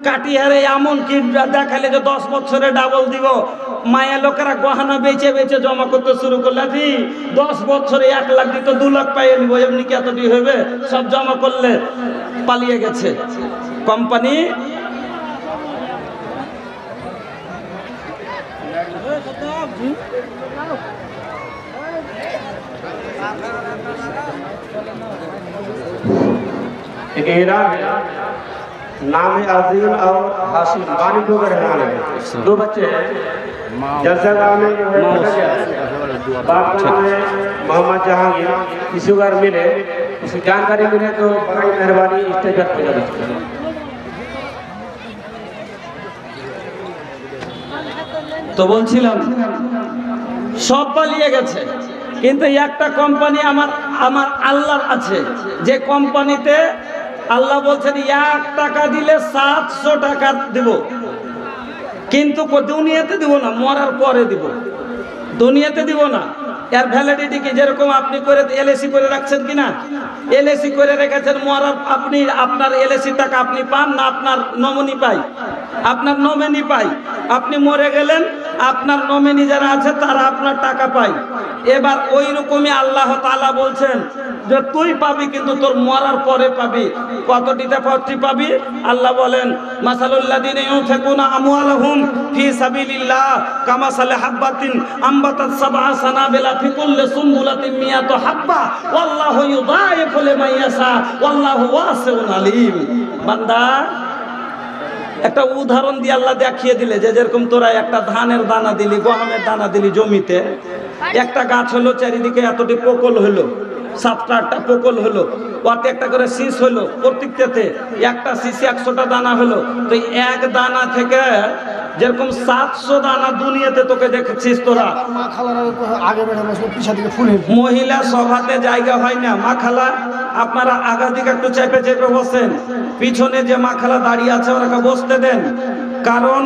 কাটিহারে এমন কি দেখালে যে 10 বছরে ডাবল দিব। মায়া লোকেরা গহনা বেচে বেচে জমা করতে শুরু করলে, 10 বছরে 1 লাখ দিত 2 লাখ পাইয়ে নিব, এমনি কি এতটি হবে? সব জমা করলে পালিয়ে গেছে কোম্পানি। नाम है आज़ीम और हाशिम, बानीपुर के रहने वाले हैं। 2 बच्चे हैं। जलसा गाँव में जो है बाप का नाम है मोहम्मद जहांगीर। किसी को मिले, उसकी जानकारी मिले तो बड़ी मेहरबानी स्टेज पर पहुंचा दीजिए। তো বলছিলাম সব পালিয়ে গেছে, কিন্তু একটা কোম্পানি আমার আল্লাহর আছে, যে কোম্পানিতে আল্লাহ বলছেন 1 টাকা দিলে 700 টাকা দেব, কিন্তু দুনিয়াতে দিব না, মরার পরে দিব, দুনিয়াতে দিব না। এর ভ্যালিডিটি কি? যেরকম আপনি করে এলএসি করে রাখছেন কিনা, এলএসি করে রেখেছেন, মরার আপনি আপনার এলএসি টাকা আপনি পান না, আপনার নমিনি পাই, আপনার নমিনি পাই। আপনি মরে গেলেন, আপনার নমিনি যারা আছে তারা আপনার টাকা পায়। এবার ওই রকমই আল্লাহ তাআলা বলছেন যে তুই পাবি, কিন্তু তোর মরার পরে পাবি। কতটিতে পত্রী পাবি? আল্লাহ বলেন মাসালুল্লাযিনা ইউনফিকুনা আমওয়ালাহুম ফি সাবিলিল্লাহ কামাসালি হাববাতিন আমবাতাত সাবআ সানাবিলা ফি কুল্লি সুমবুলাতিন মিয়াতু হাব্বা ওয়াল্লাহু ইউদাইফু লিমান ইয়াশা ওয়াল্লাহু ওয়াসিউন আলীম। বান্দা, একটা উদাহরণ দিয়ে আল্লাহ দেখিয়ে দিলে যে যেরকম তোরা একটা ধানের দানা দিলি, গমের দানা দিলি জমিতে, একটা গাছ হলো, চারিদিকে এতটি পোকল হলো, 7টা 8টা পোকল হলো, ওতে একটা করে শীষ হলো, প্রত্যেকটাতে একটা শীষে 100টা দানা হলো। তো এক দানা থেকে যেরকম 700 দানা দুনিয়াতে তোকে দেখেছিস তোরা। মহিলা সভাতে জায়গা হয় না, মা খালা আপনারা আগা দিকে একটু চেপে চেপে বসেন, পিছনে যে মা খালা দাঁড়িয়ে আছে ওরাকে বসতে দেন। কারণ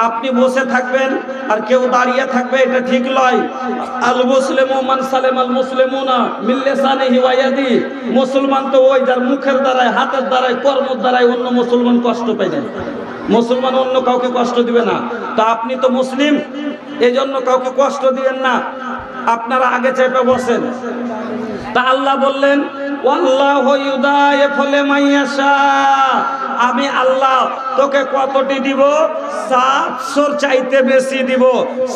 আপনি বসে থাকবেন আর কেউ দাঁড়িয়ে থাকবে, এটা ঠিক নয়। আল মুসলিমু মান সালামাল মুসলিমুনা মিন লিসানিহি ওয়া ইয়াদি। মুসলমান তো ওই যার মুখের দ্বারায়, হাতের দ্বারায়, কর্মের দ্বারায় অন্য মুসলমান কষ্ট পায় না। মুসলমান অন্য কাউকে কষ্ট দিবে না। তা আপনি তো মুসলিম, এই জন্য কাউকে কষ্ট দিবেন না, আপনারা আগে চেপে বসেন। তা আল্লাহ বললেন ওয়াল্লাহু ইউদাইফু লিমান ইয়াশা, আমি আল্লাহ তোকে কতটি দিব? 700 চাইতে বেশি দিব,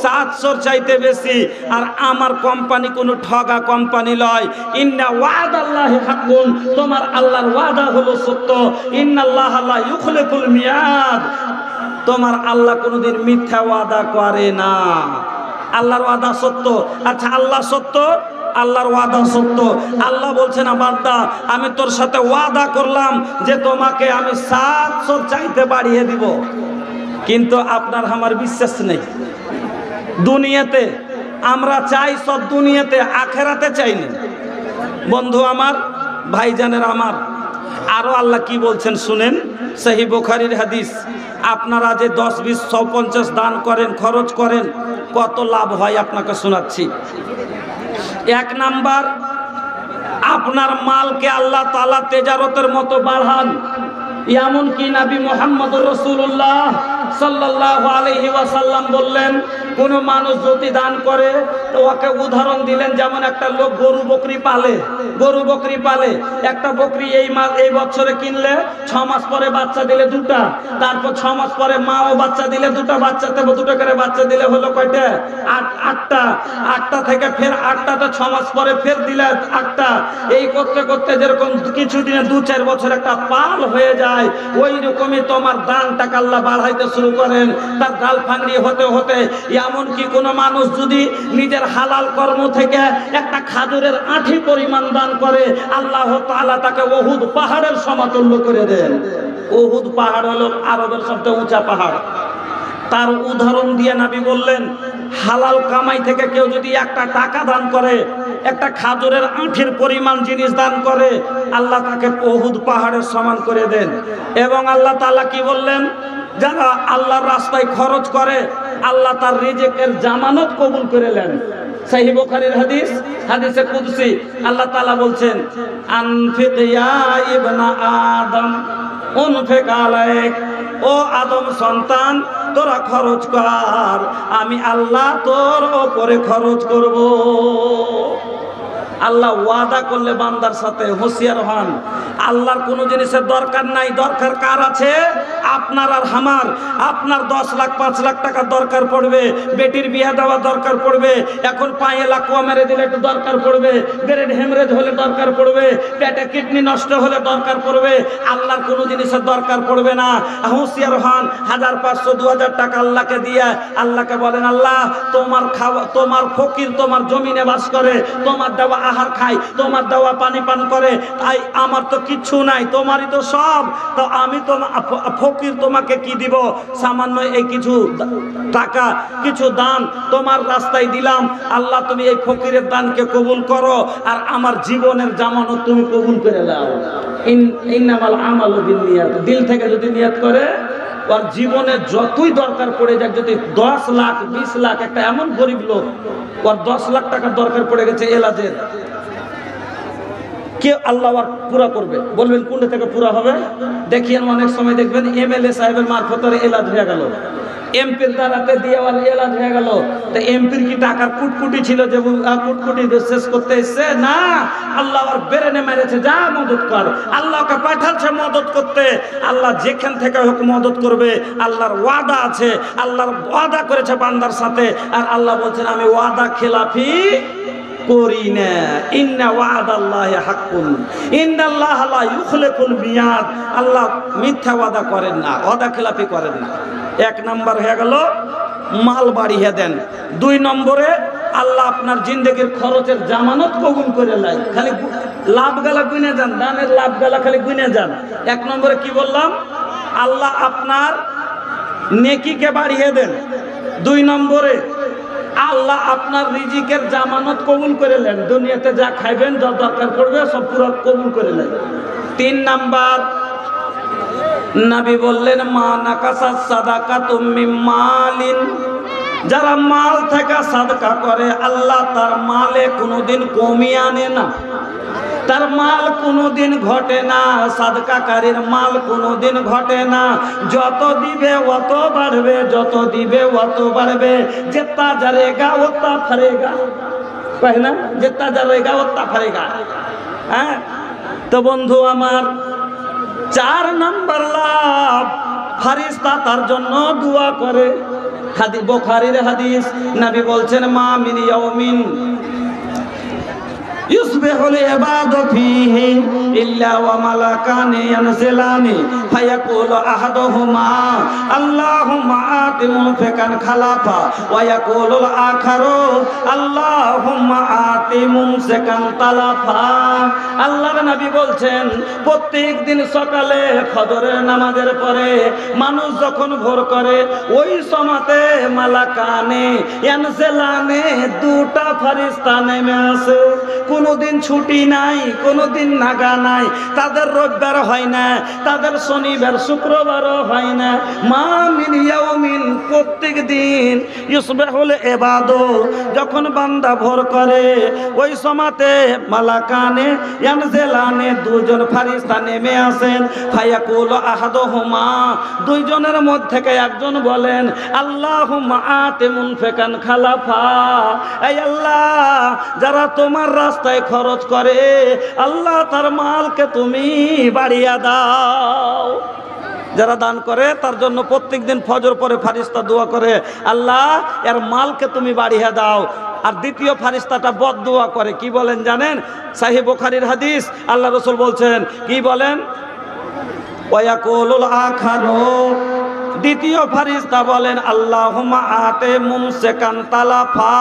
700 চাইতে বেশি। আর আমার কোম্পানি কোনো ঠগা কোম্পানি নয়। ইন্না ওয়াদাল্লাহি হাক্কুন, তোমার আল্লাহর ওয়াদা হলো সত্য। ইন্নাল্লাহা লা ইউখলিফুল মিয়াদ, তোমার আল্লাহ কোনোদিন মিথ্যা ওয়াদা করে না। আল্লাহর ওয়াদা সত্য। আচ্ছা, আল্লাহ সত্য, আল্লাহর ওয়াদা সত্য। আল্লাহ বলছেন বান্দা, আমি তোর সাথে ওয়াদা করলাম যে তোমাকে আমি 700 চাইতে বাড়িয়ে দিব, কিন্তু আপনার আমার বিশ্বাস নেই। দুনিয়াতে আমরা চাই সব, দুনিয়াতে, আখেরাতে চাই না। বন্ধু আমার, ভাইজানের আমার, আরো আল্লাহ কি বলছেন শুনেন। সহিহ বুখারীর হাদিস। আপনারা যে 10, 20, 100, 50 দান করেন, খরচ করেন, কত লাভ হয় আপনাকে শোনাচ্ছি। 1 নাম্বার, আপনার মালকে আল্লাহ তাআলা তেজারতের মতো বাড়ান। এমনকি নবী মুহাম্মদুর রাসূলুল্লাহ সাল্লাল্লাহু আলাইহি ওয়াসাল্লাম বললেন, কোন মানুষ যদি দান করে তো ওকে উদাহরণ দিলেন যেমন একটা লোক গরু বকরি পালে। একটা বকরি এই বছরে কিনলে 6 মাস পরে বাচ্চা দিলে 2টা, তারপর 6 মাস পরে মাও বাচ্চা দিলে 2টা বাচ্চা, 2টা করে বাচ্চা দিলে হলো কয়টা? 8টা থেকে ফের 8টাতে 6 মাস পরে ফের দিলে 8টা। এই করতে করতে যেরকম কিছুদিনে 2-4 বছর একটা পাল হয়ে যায়, ওই রকমই তোমার দান টাকা আল্লাহ বাড়াইতে শুরু করেন। তার ডাল ফাংড়ি হতে হতে এমনকি কোনো মানুষ যদি নিজের হালাল কর্ম থেকে একটা খাজুরের আঁঠি পরিমাণ দান করে, আল্লাহ তাআলা তাকে উহুদ পাহাড়ের সমতুল্য করে দেন। উহুদ পাহাড় হলো আরবের সবচেয়ে উঁচা পাহাড়। তার উদাহরণ দিয়ে নবী বললেন, হালাল কামাই থেকে কেউ যদি 1টা টাকা দান করে, একটা খাজুরের আঁঠির পরিমাণ জিনিস দান করে, আল্লাহ তাকে উহুদ পাহাড়ের সমান করে দেন। এবং আল্লাহ তাআলা কি বললেন, যারা আল্লাহর রাস্তায় খরচ করে আল্লাহ তার রিজিকের জামানত কবুল করে নেন। সহিহ বুখারীর হাদিস, হাদিসে কুদসি। আল্লাহ তাআলা বলছেন, আনফিক ইয়া ইবনা আদম উনফিক আলাইক ও আদম সন্তান তোরা খরচ কর, আমি আল্লাহ তোর ওপরে খরচ করব। আল্লাহ ওয়াদা করলে বান্দার সাথে হুঁশিয়ার হন। আল্লাহর কোনো জিনিসের দরকার নাই, দরকার কার আছে? আপনার আর আমার। আপনার 10 লাখ 5 লাখ টাকা দরকার পড়বে, বেটির বিয়ে দেওয়া দরকার পড়বে, এখন পায়ে লাকুয়া মেরে দিলে একটু দরকার পড়বে, ব্রেন হেমরেজ হলে দরকার পড়বে, পেটে কিডনি নষ্ট হলে দরকার পড়বে। আল্লাহর কোনো জিনিসের দরকার পড়বে না। হুঁশিয়ার হন। 1500 2000 টাকা আল্লাহকে দিয়ে আল্লাহকে বলেন, আল্লাহ তোমার খাওয়া, তোমার ফকির তোমার জমিনে বাস করে, তোমার দেওয়া আহার খায়, তোমার দেওয়া পানি পান করে, তাই আমার তো কিচ্ছু নাই, তোমারই তো সব। তো আমি তো ফকির, তোমাকে কি দিব? সামান্য এই কিছু টাকা, কিছু দান তোমার রাস্তায় দিলাম। আল্লাহ তুমি এই ফকিরের দানকে কবুল করো, আর আমার জীবনের জামানত তুমি কবুল করে দাও। ইন্নামাল আমালু বিন্নিয়াত, দিল থেকে যদি নিয়ত করে, ওর জীবনে যতই দরকার পড়ে যাক, যদি 10 লাখ 20 লাখ, একটা এমন গরিব লোক ওর 10 লাখ টাকার দরকার পড়ে গেছে এলাজের, কে আল্লাহ আর পুরা করবে? বলবেন কোনটা থেকে পুরা হবে? দেখিয়েন অনেক সময় দেখবেন এমএলএ সাহেবের মারফত এলাজ হয়ে গেল, এমপির দ্বারাতে দিয়ে এলাজ হয়ে গেল। তো এমপির কি টাকার কুটকুটি ছিল যে কুটকুটি শেষ করতে এসছে? না, আল্লাহ আর বেরেনে মেরেছে, যা মদত কর। আল্লাহকে পাঠাচ্ছে মদত করতে। আল্লাহ যেখান থেকে হোক মদত করবে। আল্লাহর ওয়াদা আছে, আল্লাহর ওয়াদা করেছে বান্দার সাথে। আর আল্লাহ বলছেন আমি ওয়াদা খেলাফি করি না। ইন্না ওয়াদাল্লাহি হাক্কুন ইন্নাল্লাহা লা ইউখলিফুল মিয়াদ। আল্লাহ মিথ্যা ওয়াদা করেন না, ওয়াদা খেলাফি করেন না। 1 নম্বর হয়ে গেল মাল বাড়িয়ে দেন। 2 নম্বরে আল্লাহ আপনার জিন্দেগির খরচের জামানত কবুল করে লাই। খালি লাভ গালা গুনে যান, দানের লাভ গালা খালি গুনে যান। 1 নম্বরে কি বললাম? আল্লাহ আপনার নেকিকে বাড়িয়ে দেন। 2 নম্বরে আল্লাহ আপনার রিজিকের জামানত কবুল করে নেন, দুনিয়াতে যা খাইবেন, যা দরকার পড়বে সব পুরো কবুল করে নেন। 3 নাম্বার নবী বললেন মা নাকাসাত সাদাকাতুম মিন মালিন, যারা মাল থেকে সাদকা করে আল্লাহ তার মালে কোনোদিন কমিয়ে আনে না, তার মাল কোনোদিন ঘটে না। সাদকাকারীর মাল কোনোদিন ঘটে না। যত দিবে অত বাড়বে, যত দিবে অত বাড়বে। জিততা যারেগা ওতা ফরেগা, কয় না? জিততা যারেগা ওতা ফরেগা। হ্যাঁ, তো বন্ধু আমার 4 নাম্বার লাভ, ফারিস্তা তার জন্য দোয়া করে। বুখারীর হাদিস, নবী বলছেন মা মিন ইয়াউমিন ইউসবিহুল ইবাদু ফীহি ইল্লা ওয়া মালাকানি ইয়ানজিলানি ফায়াকুলু আহাদুহুমা আল্লাহুম্মা আতি মুনফিকান খালাফা ওয়া ইয়াকুলুল আখারু আল্লাহুম্মা আতি মুমসিকান তালাফা। আল্লাহর নবী বলছেন প্রত্যেক দিন সকালে ফজরের নামাজের পরে মানুষ যখন ভোর করে, ওই সময়তে মালাকানে ইয়ানজিলানি, 2টা ফেরেশতা নেমে আসে। কোনোদিন ছুটি নাই, কোনোদিন নাগা নাই। তাদের রবিবার হয় না, তাদের শনিবার শুক্রবারও হয় না। মা মিন ইয়াউমিন, প্রত্যেক দিন ইউসবিহুল ইবাদু, যখন বান্দা ভোর করে ওই সময়তে মালাকানে ইয়ানজিলানে, 2জন ফেরেশতা নেমে আসেন। ফায়াকুলু আহাদুহুমা, 2 জনের মধ্যে থেকে একজন বলেন আল্লাহুম্মা আতি মুনফিকান খালাফা, এই আল্লাহ যারা তোমার রাস্তায় খরচ করে আল্লাহ তার মালকে তুমি বাড়িয়ে দাও। যারা দান করে তার জন্য প্রত্যেকদিন ফজর পরে ফেরেশতা দোয়া করে আল্লাহ এর মালকে তুমি বাড়িয়ে দাও। আর দ্বিতীয় ফেরেশতাটা বদদোয়া করে, কি বলেন জানেন? সহিহ বুখারীর হাদিস, আল্লাহ রাসূল বলছেন, কি বলেন? ওয়ায়াকুলুল আখারু, দ্বিতীয় ফেরেশতা বলেন আল্লাহুম্মা আতি মুমসিকান তালাফা,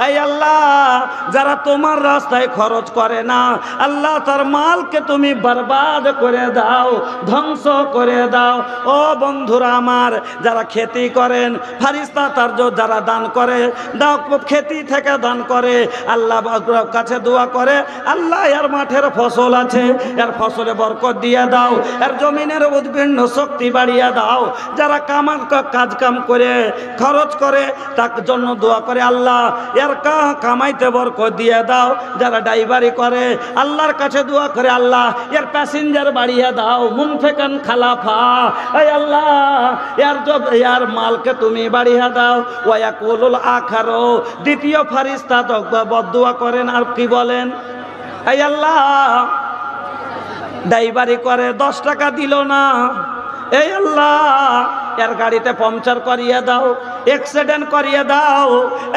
এই আল্লাহ যারা তোমার রাস্তায় খরচ করে না আল্লাহ তার মালকে তুমি বরবাদ করে দাও, ধ্বংস করে দাও। ও বন্ধুরা আমার, যারা খেতি করেন ফেরেশতা তার যারা দান করে, দাও খেতি থেকে দান করে, আল্লাহ কাছে দোয়া করে আল্লাহ এর মাঠের ফসল আছে, এর ফসলে বরকত দিয়ে দাও, এর জমিনের উদ্ভিন্ন শক্তি বাড়িয়ে দাও। যারা যারা কাজ কাম করে খরচ করে তার জন্য দোয়া করে, আল্লাহ এর কামাইতে বরকত দিয়ে দাও। যারা ড্রাইভারি করে আল্লাহর কাছে দোয়া করে, আল্লাহ এর প্যাসেঞ্জার বাড়িয়ে দাও। মুনফিকান খালাফা, এই আল্লাহ এর মালকে তুমি বাড়িয়ে দাও। ওয়াকুলুল আখারো, দ্বিতীয় ফারিস্তা তো বদদুয়া করেন আর কি বলেন, এই আল্লাহ ড্রাইভারি করে 10 টাকা দিল না, এই আল্লাহ এর গাড়িতে পাংচার করিয়ে দাও, অ্যাক্সিডেন্ট করিয়ে দাও,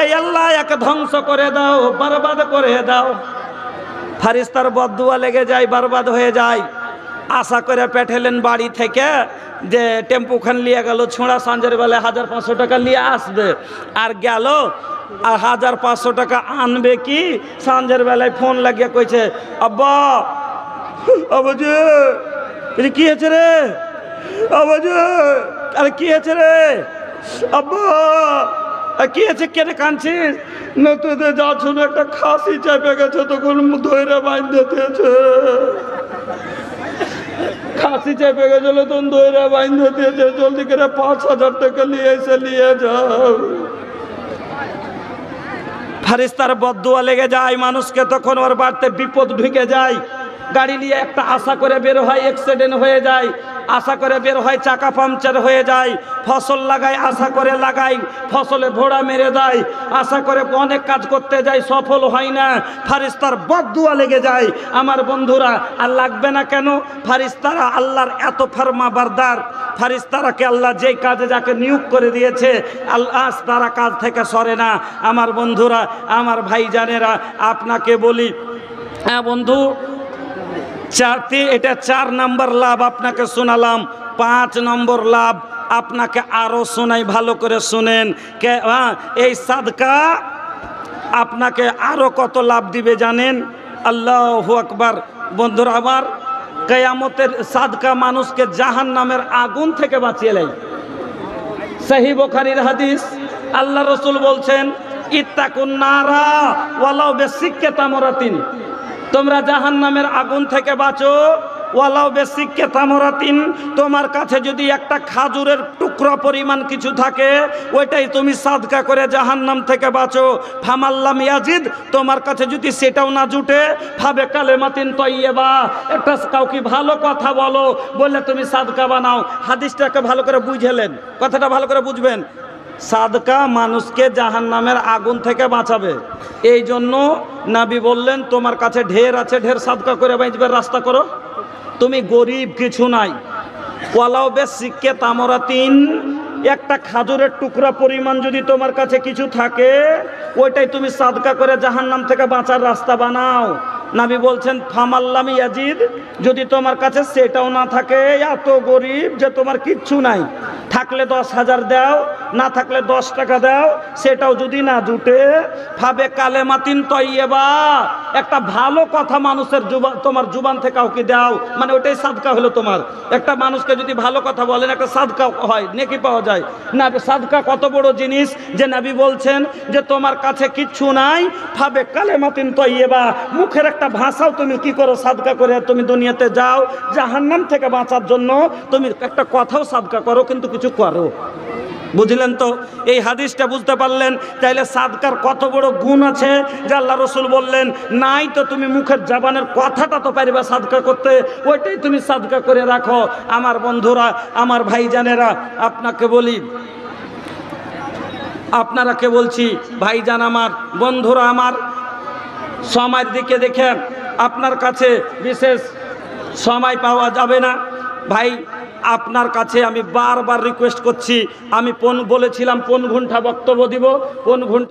এই আল্লাহ একে ধ্বংস করে দাও, বরবাদ করে দাও। ফারিস্তার বদদুয়া লেগে যায়, বরবাদ হয়ে যায়। আশা করে পেঠেলেন বাড়ি থেকে যে টেম্পু খান লিয়ে গেল, ছোঁড়া সঞ্জের বেলায় 1500 টাকা নিয়ে আসবে, আর গেল আর 1500 টাকা আনবে কি, সঞ্জের বেলায় ফোন লাগিয়ে কইছে, আব্বা আবাজি কি হয়েছে রে, আবাজি আরে কি হয়েছে রে, আব্বা কি হয়েছে, কেটে কাঁদছিস না? তোদের যাচ্ছ না, একটা খাসি চেপে গেছে, তখন ধৈর্য বাঁধতেছে, খাসি চেপে গেছিল তখন ধৈর্য বাঁধতেছে, জলদি করে 5000 টাকা নিয়ে এসে নিয়ে যাও। ফারিস্তার বদদুয়া লেগে যায় মানুষকে, তখন ওর বাড়িতে বিপদ ঢুকে যায়। গাড়ি নিয়ে একটা আশা করে বের হয়, অ্যাক্সিডেন্ট হয়ে যায়, আশা করে বের হয়, চাকা পাংচার হয়ে যায়। ফসল লাগায়, আশা করে লাগাই, ফসলে ভোড়া মেরে দেয়, আশা করে অনেক কাজ করতে যায়, সফল হয় না। ফারিস্তার বদদুয়া লেগে যায়। আমার বন্ধুরা, আর লাগবে না কেন? ফারিস্তারা আল্লাহর এত ফরমাবরদার, ফারিস্তারাকে আল্লাহ যেই কাজে যাকে নিয়োগ করে দিয়েছে, আল্লাহ তারা কাজ থেকে সরে না। আমার বন্ধুরা, আমার ভাইজানেরা, আপনাকে বলি, হ্যাঁ বন্ধু, এটা 4 নম্বর লাভ আপনাকে শোনালাম। 5 নম্বর লাভ আপনাকে আরো শোনাই, ভালো করে শুনেন। এই সাদকা আপনাকে আরো কত লাভ দিবে জানেন? আল্লাহু আকবার। বন্ধুরা আমার, কিয়ামতের সাদকা মানুষকে জাহান্নামের আগুন থেকে বাঁচিয়ে নেয়। সহিহ বুখারীর হাদিস, আল্লাহ রাসূল বলছেন, ইত্তাকুন নারা ওয়ালাউ বিসিক্কি তামরাতিন, তোমরা জাহান্নামের আগুন থেকে বাঁচো, ওয়ালাউ বিসিক্কি তামরাতিন, তোমার কাছে যদি একটা খাজুরের টুকরা পরিমাণ কিছু থাকে, ওইটাই তুমি সাদকা করে জাহান্নাম থেকে বাঁচো। ফামাল্লাম ইয়াজিদ, তোমার কাছে যদি সেটাও না জুটে, ফাবে কালেমাতিন তাইয়্যিবা, একটা কাউকে ভালো কথা বলো, বলে তুমি সাদকা বানাও। হাদিসটাকে ভালো করে বুঝেলেন, কথাটা ভালো করে বুঝবেন। সাদকা মানুষকে জাহান্নামের আগুন থেকে বাঁচাবে। এই জন্য নবী বললেন, তোমার কাছে ঢের আছে, ঢের সাদকা করে বাঁচবে, রাস্তা করো। তুমি গরিব কিছু নাই, ওয়ালাউ বিসিক্কি তামরাতিন, একটা খাজুরের টুকরা পরিমাণ যদি তোমার কাছে কিছু থাকে, ওইটাই তুমি সাদকা করে জাহান্নাম থেকে বাঁচার রাস্তা বানাও। নবী বলছেন, ফামাল্লাম ইয়াজিদ, যদি তোমার কাছে সেটাও না থাকে, এত গরিব যে তোমার কিচ্ছু নাই, থাকলে 10,000 দাও, না থাকলে 10 টাকা দাও, সেটাও যদি না জুটে, ফাবে কালেমাতিন তাইয়্যিবা, একটা ভালো কথা মানুষের তোমার জুবান থেকে কাউকে দাও, মানে ওটাই সাদকা হলো তোমার। একটা মানুষকে যদি ভালো কথা বলেন, একটা সাদকা হয়, নেকি পাওয়া যায় না। সাদকা কত বড় জিনিস যে নবী বলছেন যে তোমার কাছে কিচ্ছু নাই, ফাবে কালেমাতিন তাইয়্যিবা, মুখের একটা ভাষাও তুমি কি করো, সাদকা করে তুমি দুনিয়াতে যাও, জাহান্নাম থেকে বাঁচার জন্য তুমি একটা কথাও সাদকা করো, কিন্তু কিছু করো। বুঝলেন তো? এই হাদিসটা বুঝতে পারলেন? তাইলে সাদকার কত বড় গুণ আছে যে আল্লাহ রসুল বললেন, নাই তো তুমি মুখের জবানের কথাটা তো পারবে সাদকা করতে, ওইটাই তুমি সাদকা করে রাখো। আমার বন্ধুরা, আমার ভাইজানেরা, আপনাকে বলি, আপনারাকে বলছি, ভাইজান আমার, বন্ধুরা আমার, সময়ের দিকে দেখেন, আপনার কাছে বিশেষ সময় পাওয়া যাবে না ভাই। আপনার কাছে আমি বারবার রিকোয়েস্ট করছি, আমি বলেছিলাম 15 ঘন্টা বক্তব্য দিব, 15 ঘন্টা